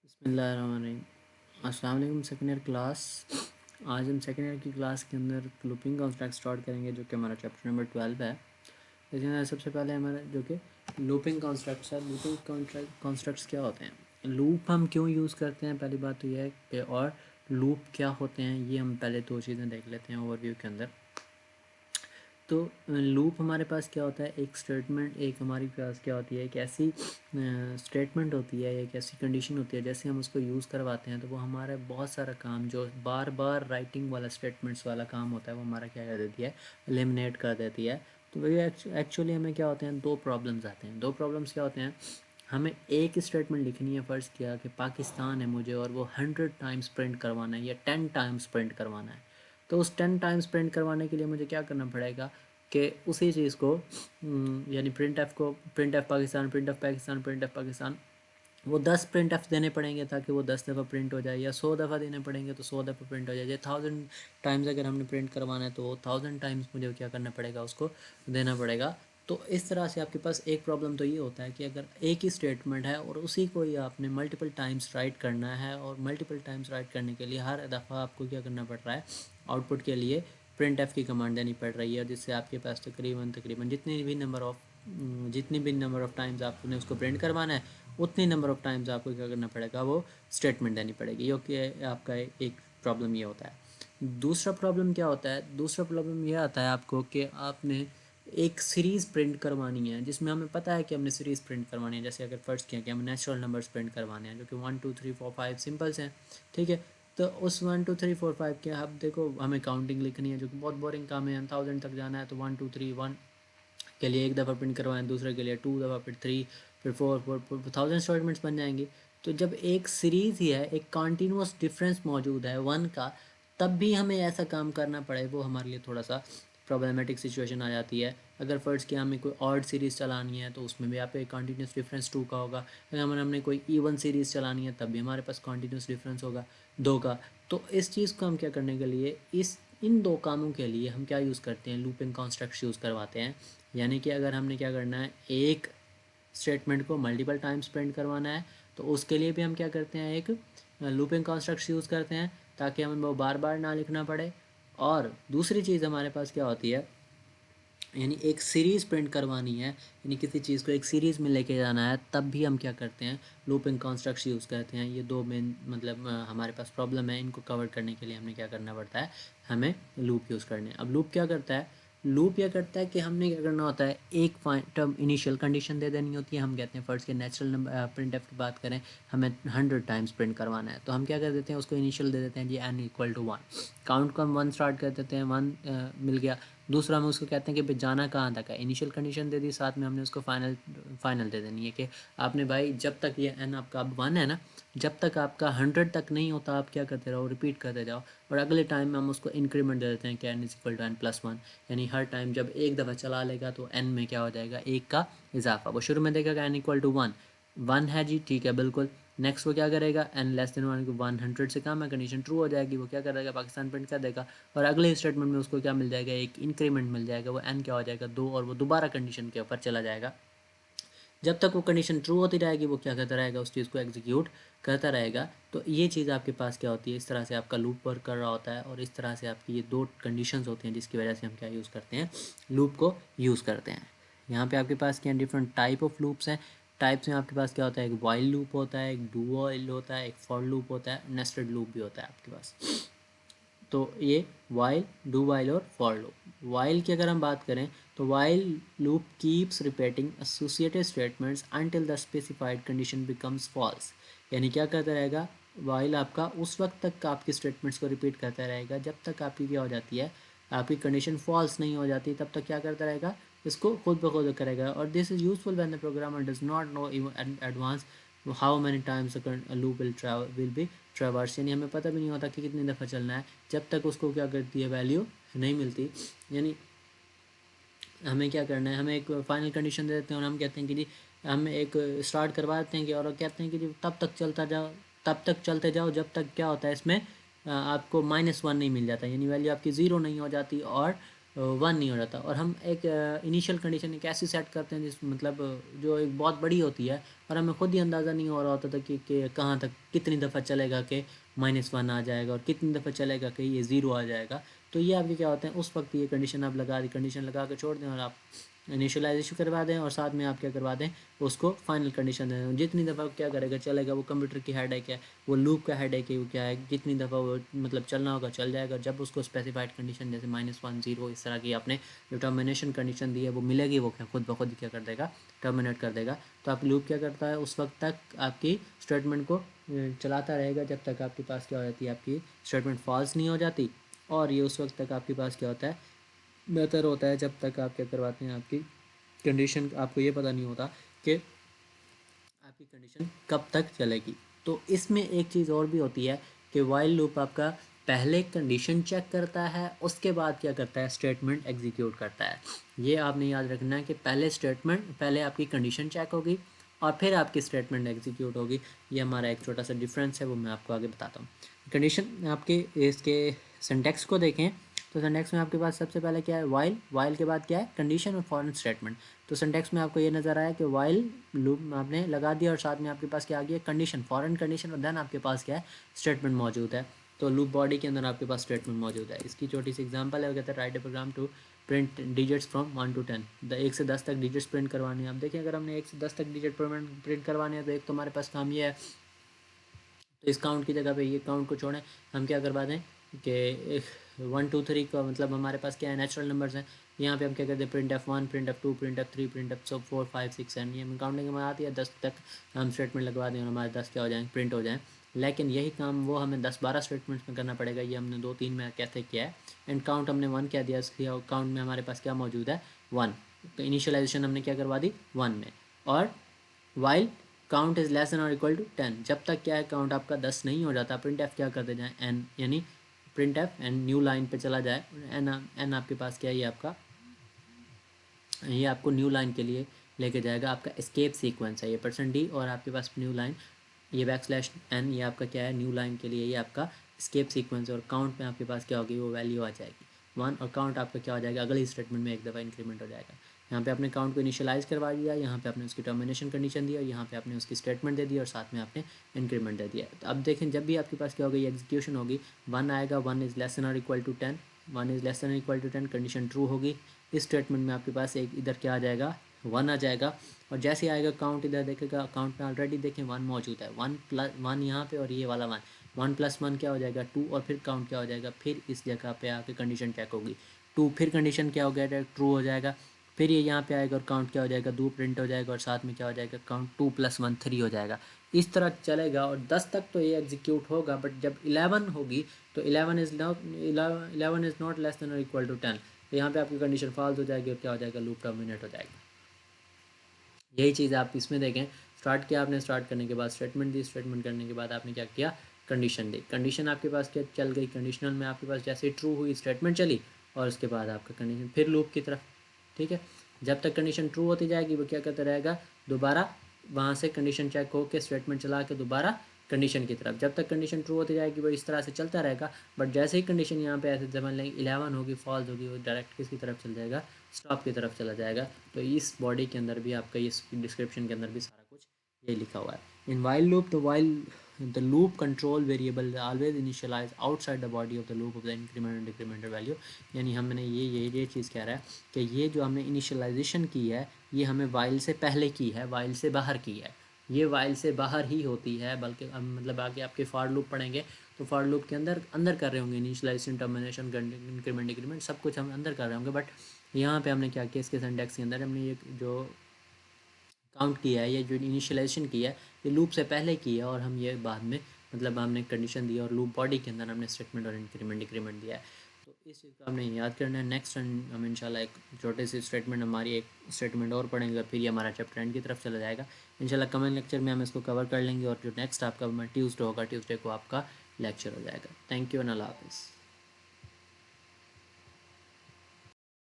बिस्मिल्लाहिर्रहमानिर्रहीम। अस्सलाम वालेकुम सेकेंड ईयर क्लास। आज हम सेकेंड ईयर की क्लास के अंदर लूपिंग कॉन्स्ट्रक्ट स्टार्ट करेंगे, जो कि हमारा चैप्टर नंबर 12 है। इसके अंदर सबसे पहले हमारा जो कि लूपिंग कॉन्स्ट्रक्ट्स है। लूपिंग कॉन्स्ट्रक्ट्स क्या होते हैं, लूप हम क्यों यूज़ करते हैं, पहली बात तो यह है कि और लूप क्या होते हैं, ये हम पहले दो चीज़ें देख लेते हैं ओवरव्यू के अंदर। तो लूप हमारे पास क्या होता है, एक स्टेटमेंट, एक हमारी पास क्या होती है, एक ऐसी स्टेटमेंट होती है, एक ऐसी कंडीशन होती है, जैसे हम उसको यूज़ करवाते हैं तो वो हमारा बहुत सारा काम जो बार बार राइटिंग वाला स्टेटमेंट्स वाला काम होता है वो हमारा क्या कर देती है, एलिमिनेट कर देती है। तो वही एक्चुअली हमें क्या होते हैं, दो प्रॉब्लम्स आते हैं। दो प्रॉब्लम्स क्या होते हैं, हमें एक स्टेटमेंट लिखनी है, फ़र्ज़ किया कि पाकिस्तान है मुझे, और वो 100 टाइम्स प्रिंट करवाना है या 10 टाइम्स प्रिंट करवाना है। तो उस 10 टाइम्स प्रिंट करवाने के लिए मुझे क्या करना पड़ेगा कि उसी चीज़ को यानी प्रिंट एफ को, print F Pakistan, print F Pakistan, print F Pakistan, वो 10 प्रिंट एफ देने पड़ेंगे ताकि वो 10 दफ़ा प्रिंट हो जाए, या 100 दफ़ा देने पड़ेंगे तो 100 दफ़ा प्रिंट हो जाए, या 1000 टाइम्स अगर हमने प्रिंट करवाना है तो 1000 टाइम्स मुझे क्या करना पड़ेगा, उसको देना पड़ेगा। तो इस तरह से आपके पास एक प्रॉब्लम तो ये होता है कि अगर एक ही स्टेटमेंट है और उसी को ही आपने मल्टीपल टाइम्स राइट करना है, और मल्टीपल टाइम्स राइट करने के लिए हर दफ़ा आपको क्या करना पड़ रहा है, आउटपुट के लिए प्रिंट एफ की कमांड देनी पड़ रही है, जिससे आपके पास तकरीबन तकरीबन जितनी भी नंबर ऑफ़ टाइम्स आपने उसको प्रिंट करवाना है, उतनी नंबर ऑफ़ टाइम्स आपको क्या करना पड़ेगा, वो स्टेटमेंट देनी पड़ेगी। क्योंकि आपका एक प्रॉब्लम ये होता है। दूसरा प्रॉब्लम क्या होता है, दूसरा प्रॉब्लम ये आता है आपको कि आपने एक सीरीज़ प्रिंट करवानी है, जिसमें हमें पता है कि हमने सीरीज़ प्रिंट करवानी है। जैसे अगर फ़र्ज़ किया कि हमें नेचुरल नंबर्स प्रिंट करवाने हैं, जो कि 1 2 3 4 5 सिंपल्स हैं, ठीक है। तो उस 1 2 3 4 5 के अब देखो हमें काउंटिंग लिखनी है, जो कि बहुत बोरिंग काम है। 1000 तक जाना है तो 1 2 3 1 के लिए एक दफ़ा प्रिंट करवाएं, दूसरे के लिए 2 दफ़ा, फिर 3, फिर 4 1000 स्टेटमेंट्स बन जाएंगी। तो जब एक सीरीज़ ही है, एक कॉन्टीन्यूस डिफरेंस मौजूद है 1 का, तब भी हमें ऐसा काम करना पड़े, वो हमारे लिए थोड़ा सा प्रॉब्लमेटिक सिचुएशन आ जाती है। अगर फ़र्ज़ किया हमें कोई ऑड सीरीज़ चलानी है तो उसमें भी आप एक कॉन्टीन्यूस डिफरेंस 2 का होगा। अगर हमने कोई इवन सीरीज़ चलानी है तब भी हमारे पास कॉन्टीन्यूस डिफरेंस होगा 2 का। तो इस चीज़ को हम क्या करने के लिए, इन दो कामों के लिए हम क्या यूज़ करते हैं, लूपिंग कॉन्स्ट्रक्ट्स यूज़ करवाते हैं। यानी कि अगर हमने क्या करना है, एक स्टेटमेंट को मल्टीपल टाइम्स प्रिंट करवाना है, तो उसके लिए भी हम क्या करते हैं, एक लूपिंग कॉन्स्ट्रक्ट्स यूज़ करते हैं, ताकि हमें वो बार बार ना लिखना पड़े। और दूसरी चीज़ हमारे पास क्या होती है, यानी एक सीरीज़ प्रिंट करवानी है, यानी किसी चीज़ को एक सीरीज़ में लेके जाना है, तब भी हम क्या करते हैं, लूपिंग कॉन्स्ट्रक्ट्स यूज़ करते हैं। ये दो मेन मतलब हमारे पास प्रॉब्लम है, इनको कवर करने के लिए हमें क्या करना पड़ता है, हमें लूप यूज़ करने। अब लूप क्या करता है, लूप यह करता है कि हमने क्या करना होता है, एक टर्म इनिशियल कंडीशन दे देनी होती है। हम कहते हैं फ़र्ज़ के नेचुरल नंबर प्रिंट एफ की बात करें, हमें 100 टाइम्स प्रिंट करवाना है, तो हम क्या कर देते हैं, उसको इनिशियल दे देते हैं जी n = 1। काउंट को हम 1 स्टार्ट कर देते हैं, 1 मिल गया। दूसरा हम उसको कहते हैं कि भाई जाना कहाँ तक है, इनिशियल कंडीशन दे दी, साथ में हमने उसको फाइनल दे देनी है कि आपने भाई जब तक ये n आपका अब 1 है ना, जब तक आपका 100 तक नहीं होता आप क्या करते रहो, रिपीट करते जाओ। और अगले टाइम में हम उसको इंक्रीमेंट दे देते हैं कि n = n+1, यानी हर टाइम जब एक दफ़ा चला लेगा तो n में क्या हो जाएगा, एक का इजाफा। वो शुरू में देखेगा n = 1, 1 है जी, ठीक है बिल्कुल। नेक्स्ट वो क्या करेगा, n < 1 को 100 से कम है, कंडीशन ट्रू हो जाएगी, वो क्या करेगा, पाकिस्तान प्रिंट कर देगा। और अगले स्टेटमेंट में उसको क्या मिल जाएगा, एक इंक्रीमेंट मिल जाएगा, वो n क्या हो जाएगा, 2, और वो दोबारा कंडीशन के ऊपर चला जाएगा। जब तक वो कंडीशन ट्रू होती रहेगी वो क्या करता रहेगा, उस चीज़ को एग्जीक्यूट करता रहेगा। तो ये चीज़ आपके पास क्या होती है, इस तरह से आपका लूप वर्क कर रहा होता है, और इस तरह से आपकी ये दो कंडीशंस होती हैं जिसकी वजह से हम क्या यूज़ करते हैं, लूप को यूज़ करते हैं। यहाँ पे आपके पास क्या डिफरेंट टाइप ऑफ लूप्स हैं। टाइप्स में आपके पास क्या होता है, एक वाइल लूप होता है, एक डू वाइल होता है, एक फॉर लूप होता है, नेस्टेड लूप भी होता है आपके पास। तो ये वाइल, डू वाइल और फॉर लूप। वाइल की अगर हम बात करें तो while loop keeps repeating associated statements until the specified condition becomes false. यानी क्या करता रहेगा, वाइल आपका उस वक्त तक आपकी स्टेटमेंट्स को रिपीट करता रहेगा जब तक आपकी क्या हो जाती है, आपकी कंडीशन फॉल्स नहीं हो जाती, तब तक क्या करता रहेगा, इसको खुद ब खुद करेगा। और this is useful when the programmer does not know in advance how many times loop will be traverse, यानी हमें पता भी नहीं होता कि कितनी दफ़ा चलना है, जब तक उसको क्या करती है, वैल्यू नहीं मिलती। यानी हमें क्या करना है, हमें एक फाइनल कंडीशन दे देते हैं और हम कहते हैं कि जी हम एक स्टार्ट करवा देते हैं कि, और कहते हैं कि जी तब तक चलता जाओ, तब तक चलते जाओ जब तक क्या होता है इसमें आपको -1 नहीं मिल जाता, यानी वैल्यू आपकी ज़ीरो नहीं हो जाती, और वन नहीं हो जाता। और हम एक इनिशियल कंडीशन एक ऐसी सेट करते हैं जिस मतलब जो एक बहुत बड़ी होती है और हमें खुद ही अंदाज़ा नहीं हो रहा होता था कि कहाँ तक कितनी दफ़ा चलेगा कि -1 आ जाएगा और कितनी दफ़ा चलेगा कि ये 0 आ जाएगा। तो ये आपके क्या होते हैं, उस वक्त ये कंडीशन आप लगा दी, कंडीशन लगा के छोड़ दें और आप इनिशियलाइजेशन करवा दें और साथ में आप क्या करवा दें, उसको फाइनल कंडीशन दें। जितनी दफ़ा क्या करेगा चलेगा, वो कंप्यूटर की हेडेक है, वो लूप का हेडेक है, वो क्या है, जितनी दफ़ा वो मतलब चलना होगा चल जाएगा। जब उसको स्पेसिफाइड कंडीशन जैसे -1 0 इस तरह की आपने जो टर्मिनेशन कंडीशन दी है वो मिलेगी, वो क्या खुद ब खुद क्या कर देगा, टर्मिनेट कर देगा। तो आप लूप क्या करता है, उस वक्त तक आपकी स्टेटमेंट को चलाता रहेगा जब तक आपके पास क्या हो जाती है, आपकी स्टेटमेंट फॉल्स नहीं हो जाती। और ये उस वक्त तक आपके पास क्या होता है, बेहतर होता है, जब तक आप क्या करवाते हैं, आपकी कंडीशन आपको ये पता नहीं होता कि आपकी कंडीशन कब तक चलेगी। तो इसमें एक चीज़ और भी होती है कि वाइल लूप आपका पहले कंडीशन चेक करता है, उसके बाद क्या करता है, स्टेटमेंट एग्जीक्यूट करता है। ये आपने याद रखना है कि पहले आपकी कंडीशन चेक होगी और फिर आपकी स्टेटमेंट एग्जीक्यूट होगी। ये हमारा एक छोटा सा डिफरेंस है, वो मैं आपको आगे बताता हूँ। कंडीशन आपके इसके सिंटैक्स को देखें तो सिंटैक्स में आपके पास सबसे पहले क्या है, वाइल के बाद क्या है, कंडीशन और फॉरेन स्टेटमेंट। तो सिंटैक्स में आपको ये नज़र आया कि वाइल लूप आपने लगा दिया और साथ में आपके पास क्या आ गया, कंडीशन, फॉरेन कंडीशन, और देन आपके पास क्या है, स्टेटमेंट मौजूद है। तो लूप बॉडी के अंदर आपके पास स्टेटमेंट मौजूद है। इसकी छोटी सी एग्जांपल है, वो कहता है write a program to print digits from 1 to 10। 1 से 10 तक डिजिट्स प्रिंट करवाने हैं। अब देखिए, अगर हमने 1 से 10 तक डिजिट प्रिंट करवाने हैं तो एक तो हमारे पास काम ये है, तो इस काउंट की जगह पे ये काउंट को छोड़ें, हम क्या करवा दें कि 1 2 3 का मतलब हमारे पास क्या है, नेचुरल नंबर्स हैं। यहाँ पे हम क्या करते हैं, printf1 printf2 printf3 printf 4 5 6 and ये हम काउंटिंग में आती है 10 तक हम स्टेटमेंट लगवा दें और हमारे 10 क्या हो जाएंगे, प्रिंट हो जाएँ। लेकिन यही काम वो हमें 10-12 स्टेटमेंट्स में करना पड़ेगा। ये हमने 2-3 में कैसे किया है। एंड काउंट हमने 1 क्या दिया, इसकी काउंट में हमारे पास क्या मौजूद है, 1। तो इनिशियलाइजेशन हमने क्या करवा दी, 1 में। और while count is less than और इक्वल टू 10, जब तक क्या है काउंट आपका 10 नहीं हो जाता, प्रिंट एफ क्या करते जाए, एन, यानी print f n new line पे चला जाए। एन आपके पास क्या है, ये आपको न्यू लाइन के लिए लेके जाएगा। आपका एस्केप सीक्वेंस है ये %d और आपके पास न्यू लाइन ये \n, ये आपका क्या है, न्यू लाइन के लिए ये आपका एस्केप सीक्वेंस है। और काउंट में आपके पास क्या होगी, वो वैल्यू आ जाएगी 1 और काउंट आपका क्या हो जाएगा, अगले स्टेटमेंट में एक दफ़ा इंक्रीमेंट हो जाएगा। यहाँ पे आपने काउंट को इनिशियलाइज करवा दिया, यहाँ पे आपने उसकी टर्मिनेशन कंडीशन दी और यहाँ पे आपने उसकी स्टेटमेंट दे दी और साथ में आपने इंक्रीमेंट दे दिया। तो अब देखें, जब भी आपके पास क्या होगी, एग्जीक्यूशन होगी, 1 आएगा, 1 इज़ लेस देन और equal to 10, 1 is less than और इक्वल टू 10, कंडीशन ट्रू होगी। इस स्टेटमेंट में आपके पास एक इधर क्या आ जाएगा, 1 आ जाएगा। और जैसे ही आएगा काउंट, इधर देखेगा काउंट में ऑलरेडी देखें 1 मौजूद है, 1 यहाँ पे और ये वाला 1, 1 + 1 क्या हो जाएगा 2 और फिर काउंट क्या हो जाएगा, फिर इस जगह पे आके कंडीशन चेक होगी 2, फिर कंडीशन क्या हो गया, ट्रू हो जाएगा। फिर ये यहाँ पे आएगा और काउंट क्या हो जाएगा, 2 प्रिंट हो जाएगा और साथ में क्या हो जाएगा, काउंट 2 + 1 3 हो जाएगा। इस तरह चलेगा और 10 तक तो ये एग्जीक्यूट होगा। बट जब 11 होगी तो 11 इज़ नॉट लेस देन और इक्वल टू 10, तो यहाँ पे आपकी कंडीशन फॉल्स हो जाएगी और क्या हो जाएगा, लूप टर्मिनेट हो जाएगा। यही चीज़ आप इसमें देखें, स्टार्ट किया आपने, स्टार्ट करने के बाद स्टेटमेंट दी, स्टेटमेंट करने के बाद आपने क्या किया, कंडीशन दी, कंडीशन आपके पास क्या चल गई, कंडीशनल में आपके पास जैसे ट्रू हुई स्टेटमेंट चली और उसके बाद आपका कंडीशन फिर लूप की तरफ। ठीक है, जब तक कंडीशन ट्रू होती जाएगी वो क्या करता रहेगा, दोबारा वहाँ से कंडीशन चेक हो के स्टेटमेंट चला के दोबारा कंडीशन की तरफ, जब तक कंडीशन ट्रू होती जाएगी वो इस तरह से चलता रहेगा। बट जैसे ही कंडीशन यहाँ पे ऐसे समझ लेंगे 11 होगी, फॉल्स होगी, वो डायरेक्ट किसकी तरफ चल जाएगा, स्टॉप की तरफ चला जाएगा। तो इस बॉडी के अंदर भी आपका इस डिस्क्रिप्शन के अंदर भी सारा कुछ ये लिखा हुआ है। इन वाइल लूप, तो while the loop control variable always initialise outside the body of the loop of the increment and decremental value. यानी हमने ये चीज़ कह रहा है कि ये जो हमने इनिशियलाइजेशन की है ये हमें वाइल से पहले की है, वाइल से बाहर की है। ये वाइल से बाहर ही होती है, बल्कि मतलब आगे आपके फॉर लूप पढ़ेंगे तो फॉर लूप के अंदर कर रहे होंगे, इनिशियलाइजेशन, टर्मिनेशन, इंक्रीमेंट, डिक्रीमेंट सब कुछ हम अंदर कर रहे होंगे। बट यहाँ पे हमने क्या किया, इसके सिंटैक्स के अंदर हमने ये जो काउंट किया है, ये जो इनिशियलाइजेशन किया है ये लूप से पहले की है और हम ये बाद में मतलब हमने कंडीशन दी और लूप बॉडी के अंदर हमने स्टेटमेंट और इंक्रीमेंट डिक्रीमेंट दिया है। तो इस चीज़ को हमने याद करना है। नेक्स्ट हम इंशाल्लाह एक छोटे से स्टेटमेंट, हमारी एक स्टेटमेंट और पढ़ेंगे और फिर ये हमारा चैप्टर एंड की तरफ चला जाएगा इंशाल्लाह। कमेंट लेक्चर में हम इसको कवर कर लेंगे और जो नेक्स्ट आपका ट्यूसडे होगा, ट्यूसडे को आपका लेक्चर हो जाएगा। थैंक यू एंड अल्लाह हाफ़िज़।